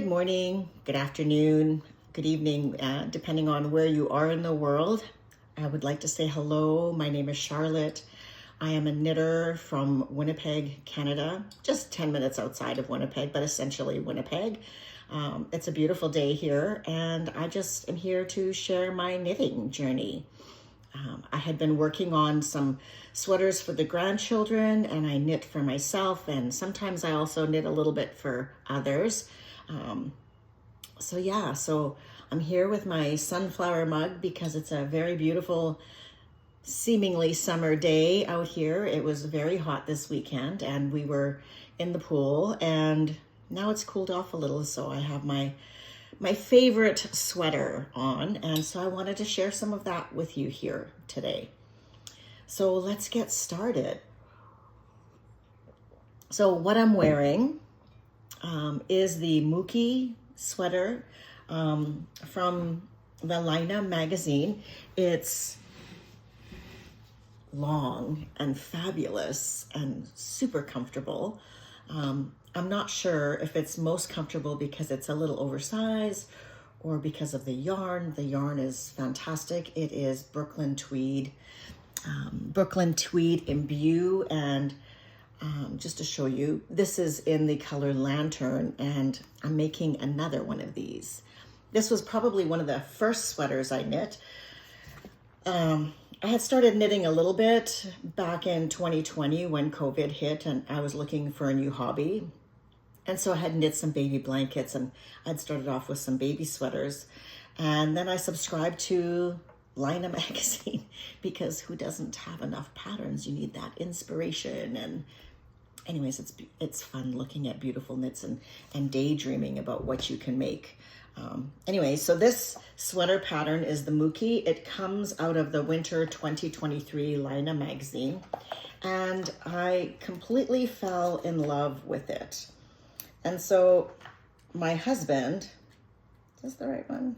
Good morning, good afternoon, good evening, depending on where you are in the world. I would like to say hello. My name is Charlotte. I am a knitter from Winnipeg, Canada, just 10 minutes outside of Winnipeg, but essentially Winnipeg. It's a beautiful day here, and I just am here to share my knitting journey. I had been working on some sweaters for the grandchildren, and I knit for myself, and sometimes I also knit a little bit for others. So I'm here with my sunflower mug because it's a very beautiful, seemingly summer day out here. It was very hot this weekend and we were in the pool, and now it's cooled off a little, so I have my favorite sweater on, and so I wanted to share some of that with you here today. So let's get started. So what I'm wearing is the Mokki sweater from the Laine magazine. It's long and fabulous and super comfortable. I'm not sure if it's most comfortable because it's a little oversized or because of the yarn. The yarn is fantastic. It is Brooklyn tweed imbue, and just to show you, this is in the color Lantern, and I'm making another one of these. This was probably one of the first sweaters I knit. I had started knitting a little bit back in 2020 when COVID hit and I was looking for a new hobby. And so I had knit some baby blankets, and I'd started off with some baby sweaters. And then I subscribed to Laine magazine because who doesn't have enough patterns? You need that inspiration. And anyways, it's fun looking at beautiful knits and daydreaming about what you can make. Anyway, so this sweater pattern is the Mokki. It comes out of the Winter 2023 Laine magazine, and I completely fell in love with it. And so my husband, is this the right one?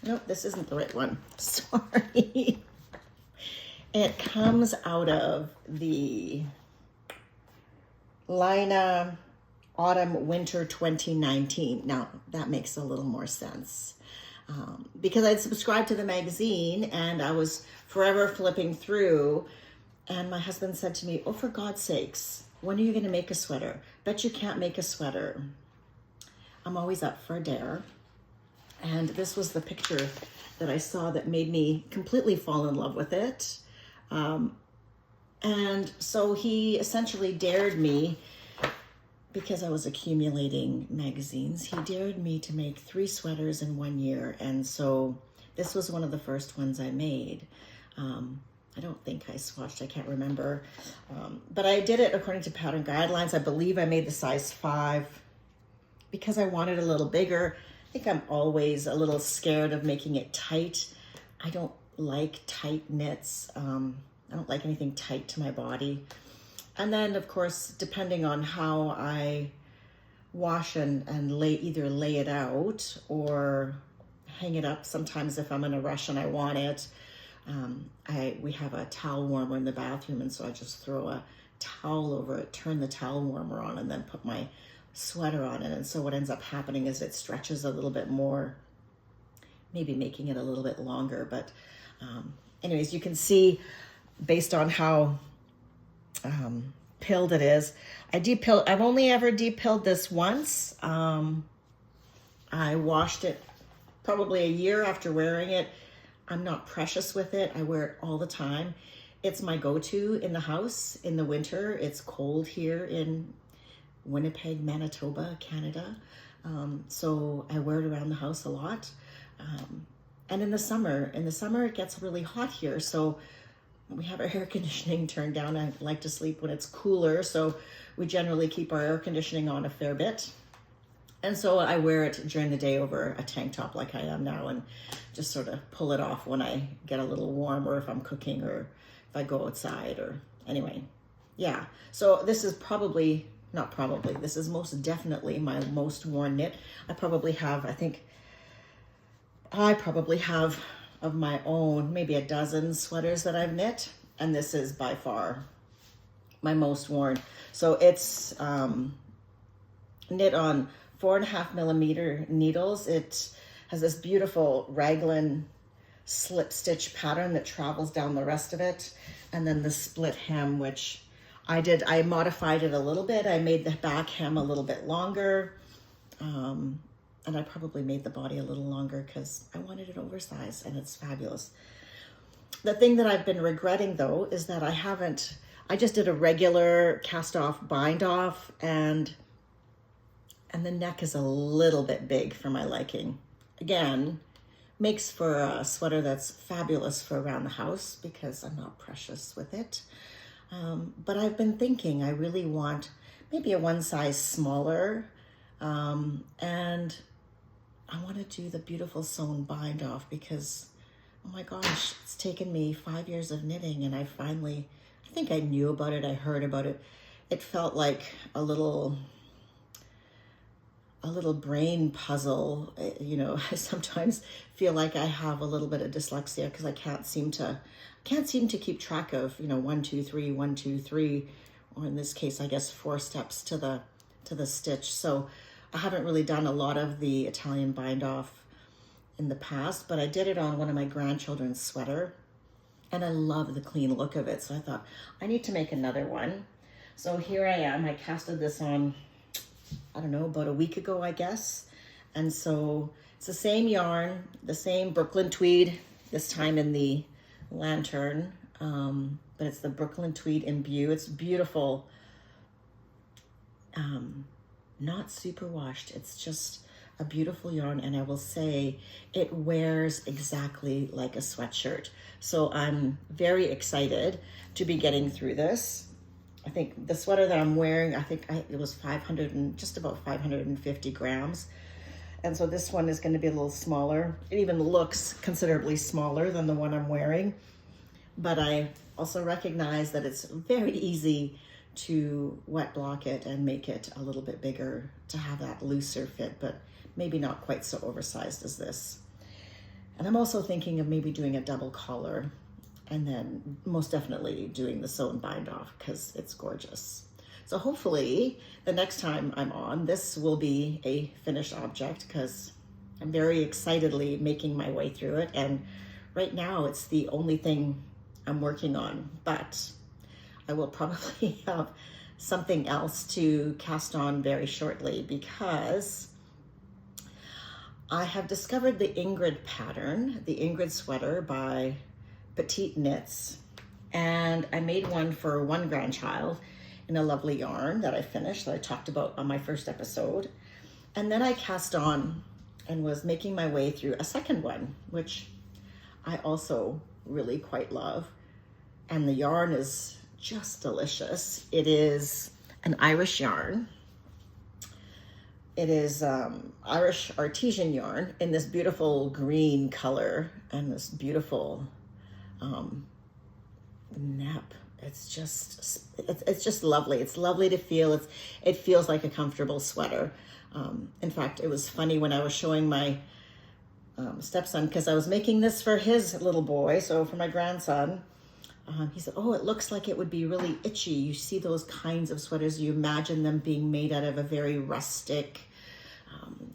Nope, this isn't the right one. Sorry. It comes out of the Laine Autumn Winter 2019. Now that makes a little more sense because I'd subscribed to the magazine and I was forever flipping through, and my husband said to me, "Oh, for God's sakes, when are you going to make a sweater? Bet you can't make a sweater." I'm always up for a dare. And this was the picture that I saw that made me completely fall in love with it. And so he essentially dared me, because I was accumulating magazines, he dared me to make 3 sweaters in 1 year. And so this was one of the first ones I made. I don't think I swatched, I can't remember. But I did it according to pattern guidelines. I believe I made the size 5 because I wanted a little bigger. I think I'm always a little scared of making it tight. I don't like tight knits. I don't like anything tight to my body. And then, of course, depending on how I wash and either lay it out or hang it up, sometimes if I'm in a rush and I want it, we have a towel warmer in the bathroom, and so I just throw a towel over it, turn the towel warmer on, and then put my sweater on it. And so what ends up happening is it stretches a little bit more, maybe making it a little bit longer. But anyways, you can see based on how pilled it is. I've only ever de-pilled this once. I washed it probably a year after wearing it. I'm not precious with it. I wear it all the time. It's my go-to in the house in the winter. It's cold here in Winnipeg, Manitoba, Canada. So I wear it around the house a lot. And in the summer it gets really hot here. So we have our air conditioning turned down. I like to sleep when it's cooler. So we generally keep our air conditioning on a fair bit. And so I wear it during the day over a tank top like I am now, and just sort of pull it off when I get a little warm, or if I'm cooking, or if I go outside, or anyway. Yeah, so this is this is most definitely my most worn knit. I probably have of my own maybe a dozen sweaters that I've knit, and this is by far my most worn. So it's knit on 4.5 millimeter needles. It has this beautiful raglan slip stitch pattern that travels down the rest of it. And then the split hem, which I modified it a little bit. I made the back hem a little bit longer. And I probably made the body a little longer because I wanted it oversized, and it's fabulous. The thing that I've been regretting though is that I just did a regular cast off bind off, and the neck is a little bit big for my liking. Again, makes for a sweater that's fabulous for around the house because I'm not precious with it. But I've been thinking I really want maybe a one size smaller, and I want to do the beautiful sewn bind off because, oh my gosh, it's taken me 5 years of knitting, and I think I knew about it, I heard about it. It felt like a little brain puzzle. You know, I sometimes feel like I have a little bit of dyslexia because I can't seem to keep track of, 1, 2, 3, 1, 2, 3, or in this case, I guess 4 steps to the stitch. So I haven't really done a lot of the Italian bind off in the past, but I did it on one of my grandchildren's sweater, and I love the clean look of it. So I thought I need to make another one. So here I am. I casted this on, I don't know, about a week ago, I guess. And so it's the same yarn, the same Brooklyn tweed, this time in the lantern, but it's the Brooklyn tweed imbue. It's beautiful. Not super washed. It's just a beautiful yarn, and I will say it wears exactly like a sweatshirt. So I'm very excited to be getting through this. I think the sweater that I'm wearing, it was just about 550 grams. And so this one is going to be a little smaller. It even looks considerably smaller than the one I'm wearing. But I also recognize that it's very easy to wet block it and make it a little bit bigger to have that looser fit, but maybe not quite so oversized as this. And I'm also thinking of maybe doing a double collar, and then most definitely doing the sew and bind off because it's gorgeous. So hopefully the next time I'm on, this will be a finished object because I'm very excitedly making my way through it. And right now it's the only thing I'm working on, but I will probably have something else to cast on very shortly because I have discovered the Ingrid pattern, the Ingrid sweater by Petite Knits. And I made one for one grandchild in a lovely yarn that I finished, that I talked about on my first episode. And then I cast on and was making my way through a second one, which I also really quite love. And the yarn is just delicious. It is an Irish yarn. It is Irish artesian yarn in this beautiful green color and this beautiful nap. It's just lovely. It's lovely to feel. It feels like a comfortable sweater. In fact, it was funny when I was showing my stepson, because I was making this for his little boy, so for my grandson. He said, oh, it looks like it would be really itchy. You see those kinds of sweaters, you imagine them being made out of a very rustic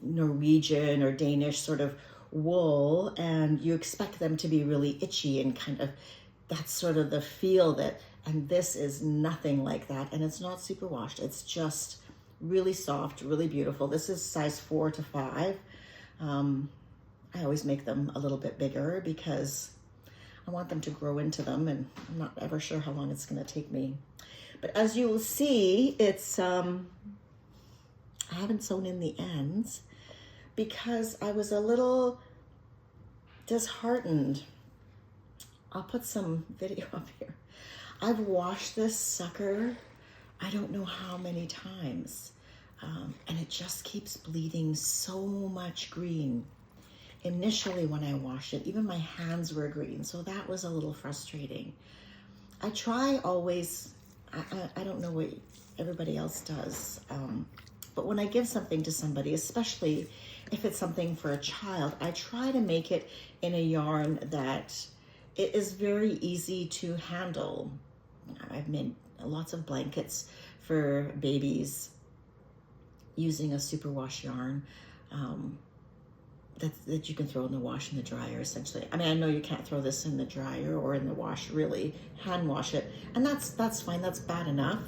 Norwegian or Danish sort of wool, and you expect them to be really itchy and kind of, that's sort of the feel that, and this is nothing like that. And it's not super washed. It's just really soft, really beautiful. This is size 4 to 5. I always make them a little bit bigger because I want them to grow into them, and I'm not ever sure how long it's going to take me. But as you will see, it's I haven't sewn in the ends because I was a little disheartened. I'll put some video up here. I've washed this sucker I don't know how many times, and it just keeps bleeding so much green. Initially when I washed it, even my hands were green, so that was a little frustrating. I try always, I don't know what everybody else does, but when I give something to somebody, especially if it's something for a child, I try to make it in a yarn that it is very easy to handle. I've made lots of blankets for babies using a superwash yarn that you can throw in the wash and the dryer, essentially. I mean, I know you can't throw this in the dryer or in the wash, really. Hand wash it, and that's fine. That's bad enough.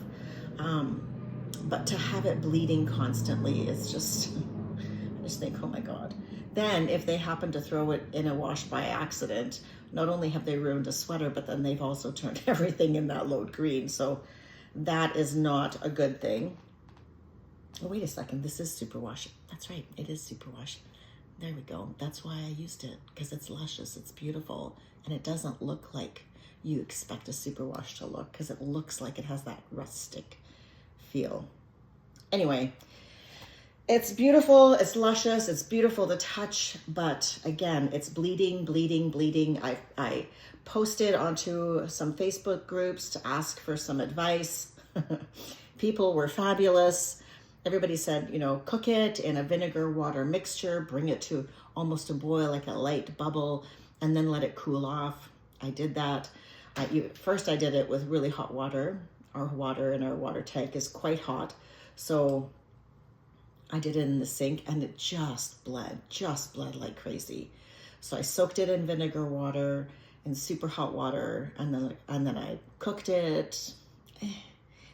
But to have it bleeding constantly is just, I just think, oh my God. Then if they happen to throw it in a wash by accident, not only have they ruined a sweater, but then they've also turned everything in that load green. So that is not a good thing. Oh, wait a second, this is superwash. That's right, it is superwash. There we go. That's why I used it, because it's luscious, it's beautiful, and it doesn't look like you expect a superwash to look, because it looks like it has that rustic feel. Anyway, it's beautiful, it's luscious, it's beautiful to touch, but again, it's bleeding, bleeding, bleeding. I posted onto some Facebook groups to ask for some advice. People were fabulous. Everybody said, you know, cook it in a vinegar water mixture, bring it to almost a boil, like a light bubble, and then let it cool off. I did that. First I did it with really hot water. Our water in our water tank is quite hot. So I did it in the sink, and it just bled like crazy. So I soaked it in vinegar water, in super hot water, and then I cooked it.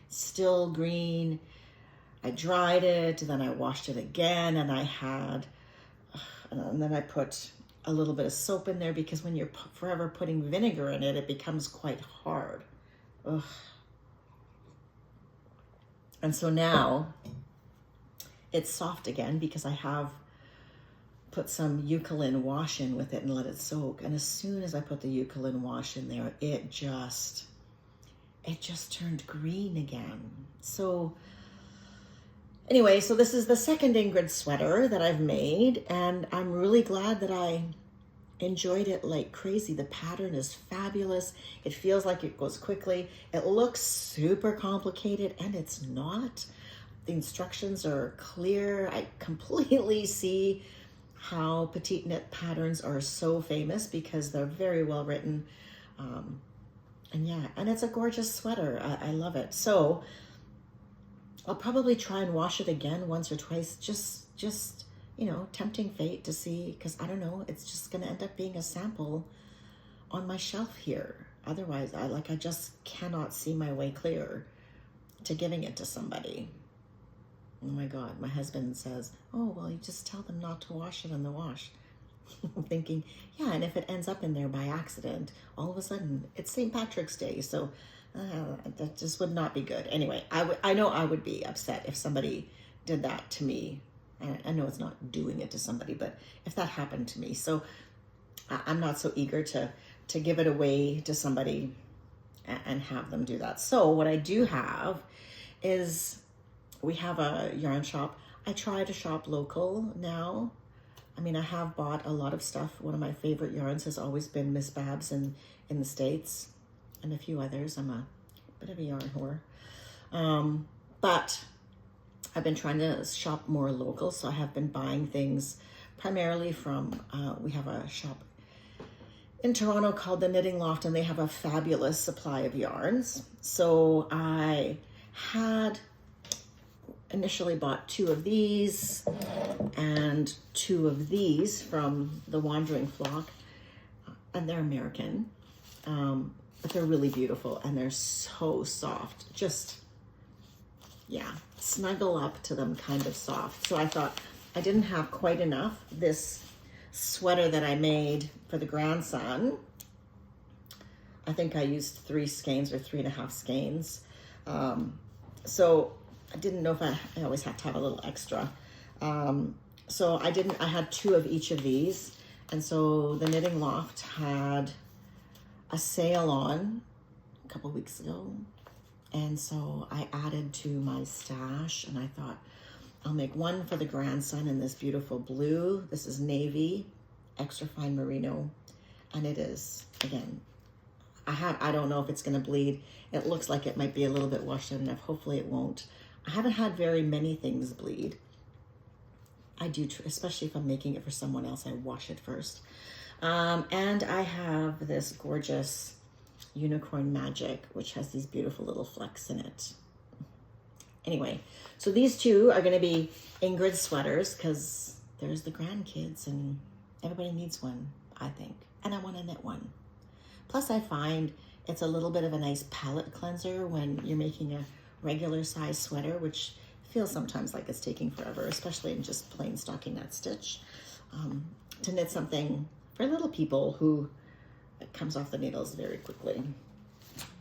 Still green. I dried it, then I washed it again, and then I put a little bit of soap in there, because when you're forever putting vinegar in it, it becomes quite hard. Ugh. And so now it's soft again, because I have put some Eucalyptus wash in with it and let it soak. And as soon as I put the Eucalyptus wash in there, it just turned green again. So anyway, so this is the second Ingrid sweater that I've made, and I'm really glad that I enjoyed it like crazy. The pattern is fabulous. It feels like it goes quickly. It looks super complicated, and it's not. The instructions are clear. I completely see how petite knit patterns are so famous, because they're very well written. And yeah, and it's a gorgeous sweater. I love it. So I'll probably try and wash it again once or twice, just you know, tempting fate to see, because I don't know, it's just going to end up being a sample on my shelf here. Otherwise, I just cannot see my way clear to giving it to somebody. Oh my God, my husband says, oh, well, you just tell them not to wash it in the wash. I'm thinking, yeah, and if it ends up in there by accident, all of a sudden, it's St. Patrick's Day, so that just would not be good. Anyway, I know I would be upset if somebody did that to me. I know it's not doing it to somebody, but if that happened to me. So I'm not so eager to give it away to somebody and have them do that. So what I do have is, we have a yarn shop. I try to shop local now. I mean, I have bought a lot of stuff. One of my favorite yarns has always been Miss Babs in the States, and a few others. I'm a bit of a yarn whore. But I've been trying to shop more local, so I have been buying things primarily from, we have a shop in Toronto called the Knitting Loft, and they have a fabulous supply of yarns. So I had initially bought 2 of these and 2 of these from the Wandering Flock, and they're American, but they're really beautiful, and they're so soft. Just, yeah, snuggle up to them kind of soft. So I thought I didn't have quite enough. This sweater that I made for the grandson, I think I used 3 skeins or 3.5 skeins. So I didn't know if I always have to have a little extra. So I had 2 of each of these. And so the Knitting Loft had a sale on a couple weeks ago. And so I added to my stash, and I thought I'll make one for the grandson in this beautiful blue. This is navy, extra fine merino. And it is, again, I don't know if it's gonna bleed. It looks like it might be a little bit washed out enough. Hopefully it won't. I haven't had very many things bleed. I do, especially if I'm making it for someone else, I wash it first. And I have this gorgeous Unicorn Magic, which has these beautiful little flecks in it. Anyway, so these two are going to be Ingrid sweaters because there's the grandkids and everybody needs one, I think. And I want to knit one. Plus I find it's a little bit of a nice palette cleanser when you're making a regular size sweater, which feels sometimes like it's taking forever, especially in just plain stockinette stitch. To knit something for little people who it comes off the needles very quickly.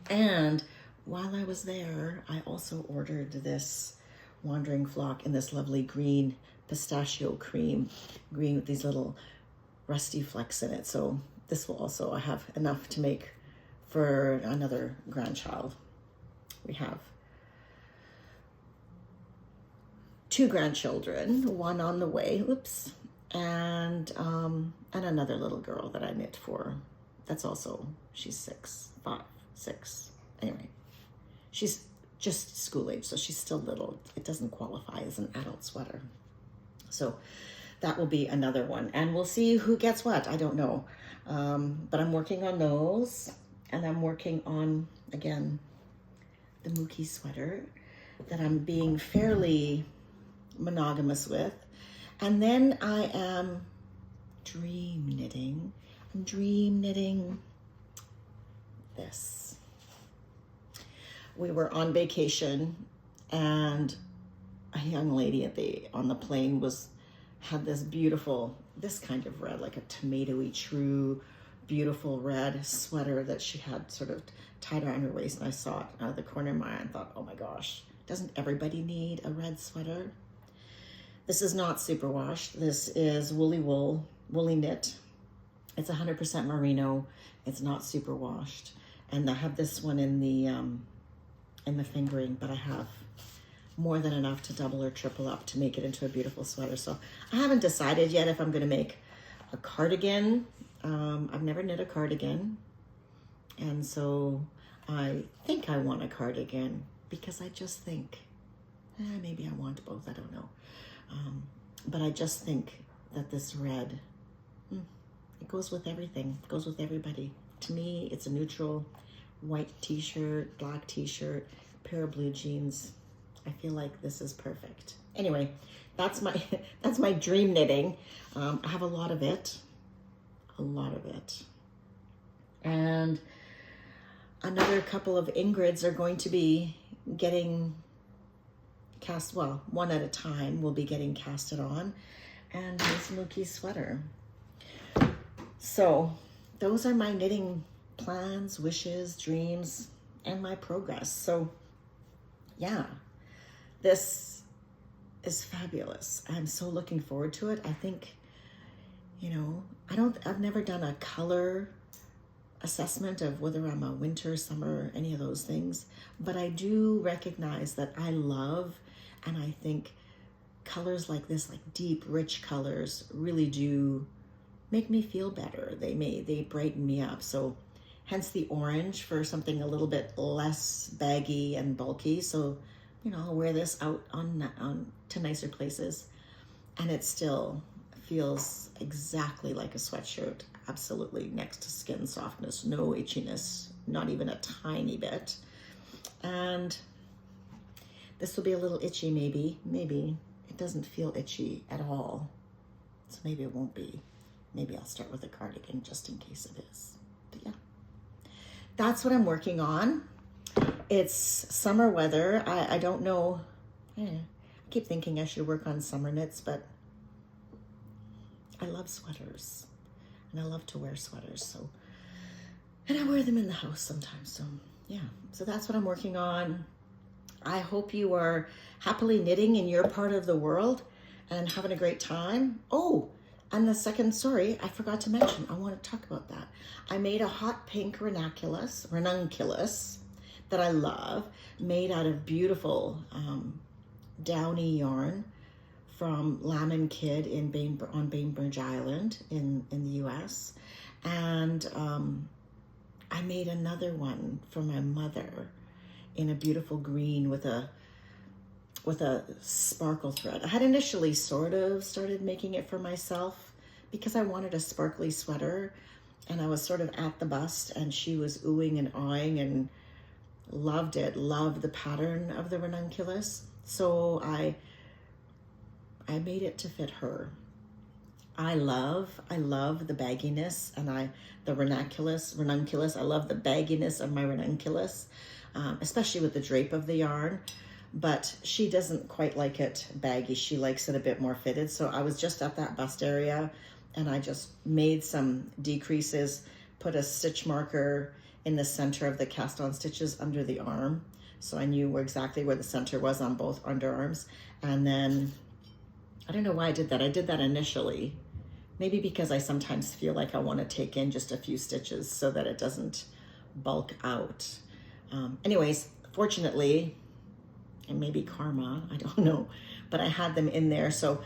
And while I was there, I also ordered this Wandering Flock in this lovely green pistachio cream, green with these little rusty flecks in it. So this will also have enough to make for another grandchild. We have 2 grandchildren, one on the way, oops, and another little girl that I knit for. That's also, she's 6. Anyway, she's just school age, so she's still little. It doesn't qualify as an adult sweater. So that will be another one. And we'll see who gets what. I don't know. But I'm working on those. And I'm working on, again, the Mokki sweater that I'm being fairly monogamous with. And then I am dream knitting. I'm dream knitting this. We were on vacation and a young lady on the plane had this beautiful, this kind of red, like a tomatoey true, beautiful red sweater that she had sort of tied around her waist, and I saw it out of the corner of my eye and thought, oh my gosh, doesn't everybody need a red sweater? This is not superwash. This is woolly knit. It's 100% merino. It's not superwashed. And I have this one in the fingering, but I have more than enough to double or triple up to make it into a beautiful sweater. So I haven't decided yet if I'm going to make a cardigan. I've never knit a cardigan, and so I think I want a cardigan because I just think maybe I want both, I don't know, but I just think that this red, it goes with everything, it goes with everybody. To me, it's a neutral white t-shirt, black t-shirt, pair of blue jeans. I feel like this is perfect. Anyway, that's my dream knitting. I have a lot of it. And another couple of Ingrids are going to be getting cast, well, one at a time will be getting casted on, and this Mokki sweater. So those are my knitting plans, wishes, dreams, and my progress. So yeah, this is fabulous. I'm so looking forward to it. I think, I've never done a color assessment of whether I'm a winter, summer, any of those things, but I do recognize that I love, and I think colors like this, like deep, rich colors, really do make me feel better. They brighten me up. So hence the orange for something a little bit less baggy and bulky. So, I'll wear this out to nicer places, and it still feels exactly like a sweatshirt. Absolutely next to skin softness, no itchiness, not even a tiny bit. And this will be a little itchy, maybe. It doesn't feel itchy at all. So maybe it won't be. Maybe I'll start with a cardigan just in case it is. But yeah, that's what I'm working on. It's summer weather. I don't know. I keep thinking I should work on summer knits, but I love sweaters and I love to wear sweaters. So, and I wear them in the house sometimes. So yeah, so that's what I'm working on. I hope you are happily knitting in your part of the world and having a great time. Oh, and the second story, I forgot to mention, I want to talk about that. I made a hot pink ranunculus that I love, made out of beautiful downy yarn from Lamb & Kid on Bainbridge Island in the US. And I made another one for my mother in a beautiful green with a sparkle thread. I had initially sort of started making it for myself because I wanted a sparkly sweater, and I was sort of at the bust, and she was oohing and awing and loved the pattern of the ranunculus. So I made it to fit her. I love the bagginess and the ranunculus. I love the bagginess of my ranunculus, especially with the drape of the yarn. But she doesn't quite like it baggy. She likes it a bit more fitted. So I was just at that bust area and I just made some decreases, put a stitch marker in the center of the cast on stitches under the arm. So I knew exactly where the center was on both underarms. And then, I don't know why I did that. I did that initially, maybe because I sometimes feel like I want to take in just a few stitches so that it doesn't bulk out. Anyways, fortunately, and maybe karma, I don't know, but I had them in there. So,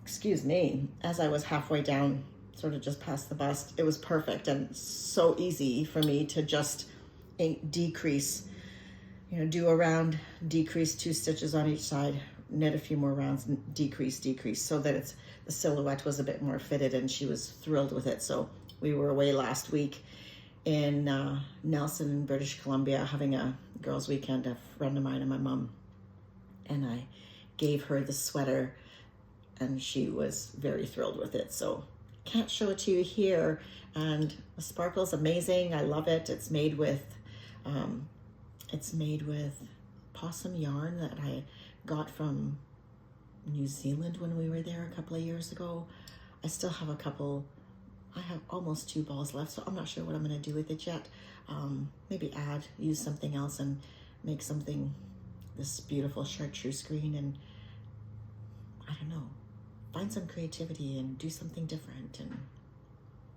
excuse me, as I was halfway down, sort of just past the bust, it was perfect and so easy for me to just decrease, do a round, decrease 2 stitches on each side, knit a few more rounds, decrease, so that the silhouette was a bit more fitted, and she was thrilled with it. So we were away last week in Nelson, British Columbia, having a girls' weekend, a friend of mine and my mom, and I gave her the sweater, and she was very thrilled with it. So can't show it to you here, and the sparkle's amazing. I love it. It's made with possum yarn that I got from New Zealand when we were there a couple of years ago. I still have I have almost 2 balls left, so I'm not sure what I'm going to do with it yet. Maybe use something else and make this beautiful chartreuse green, and I don't know, find some creativity and do something different, and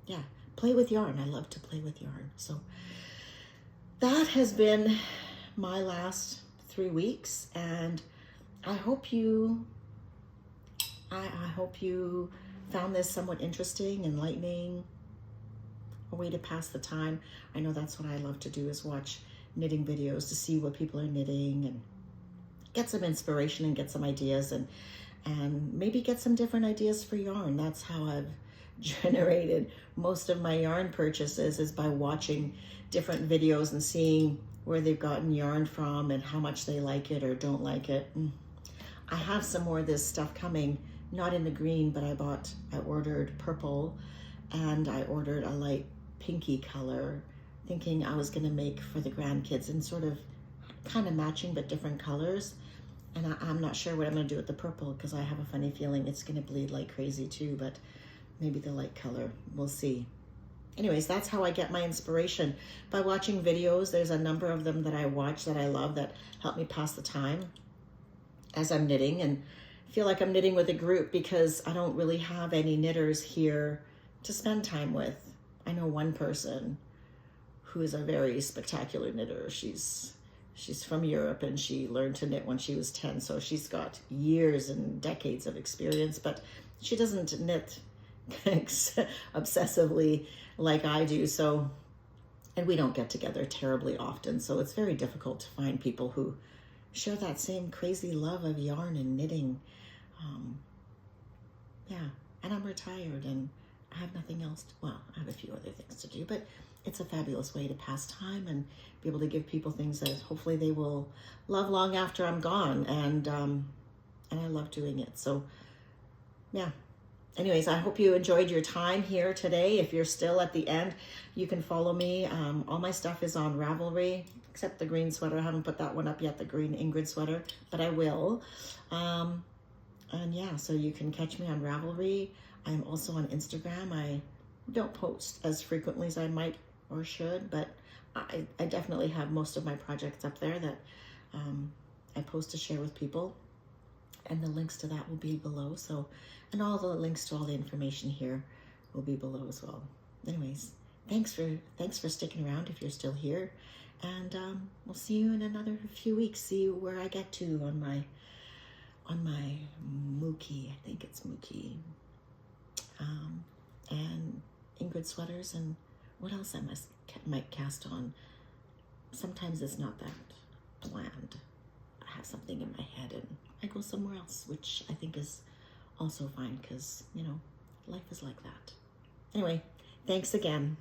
yeah, play with yarn. I love to play with yarn. So that has been my last 3 weeks, and I hope you found this somewhat interesting, enlightening, a way to pass the time. I know that's what I love to do, is watch knitting videos to see what people are knitting and get some inspiration and get some ideas, and maybe get some different ideas for yarn. That's how I've generated most of my yarn purchases, is by watching different videos and seeing where they've gotten yarn from and how much they like it or don't like it. I have some more of this stuff coming, not in the green, but I ordered purple, and I ordered a light pinky color, thinking I was gonna make for the grandkids, and sort of kind of matching but different colors. And I'm not sure what I'm gonna do with the purple, because I have a funny feeling it's gonna bleed like crazy too, but maybe the light color, we'll see. Anyways, that's how I get my inspiration, by watching videos. There's a number of them that I watch that I love, that help me pass the time as I'm knitting, and feel like I'm knitting with a group, because I don't really have any knitters here to spend time with. I know one person who is a very spectacular knitter. She's from Europe, and she learned to knit when she was 10, so she's got years and decades of experience, but she doesn't knit obsessively like I do. So, and we don't get together terribly often, so it's very difficult to find people who share that same crazy love of yarn and knitting. Yeah, and I'm retired and I have nothing else well, I have a few other things to do, but it's a fabulous way to pass time and be able to give people things that hopefully they will love long after I'm gone, and I love doing it. So yeah. Anyways, I hope you enjoyed your time here today. If you're still at the end, you can follow me. All my stuff is on Ravelry, except the green sweater. I haven't put that one up yet, the green Ingrid sweater, but I will. And yeah, so you can catch me on Ravelry. I'm also on Instagram. I don't post as frequently as I might or should, but I definitely have most of my projects up there that I post to share with people. And the links to that will be below. So, and all the links to all the information here will be below as well. Anyways, thanks for sticking around if you're still here. And we'll see you in another few weeks. See where I get to on my Mokki. I think it's Mokki. And Ingrid sweaters, and what else I might cast on. Sometimes it's not that planned. I have something in my head and I go somewhere else, which I think is also fine, because, life is like that. Anyway, thanks again.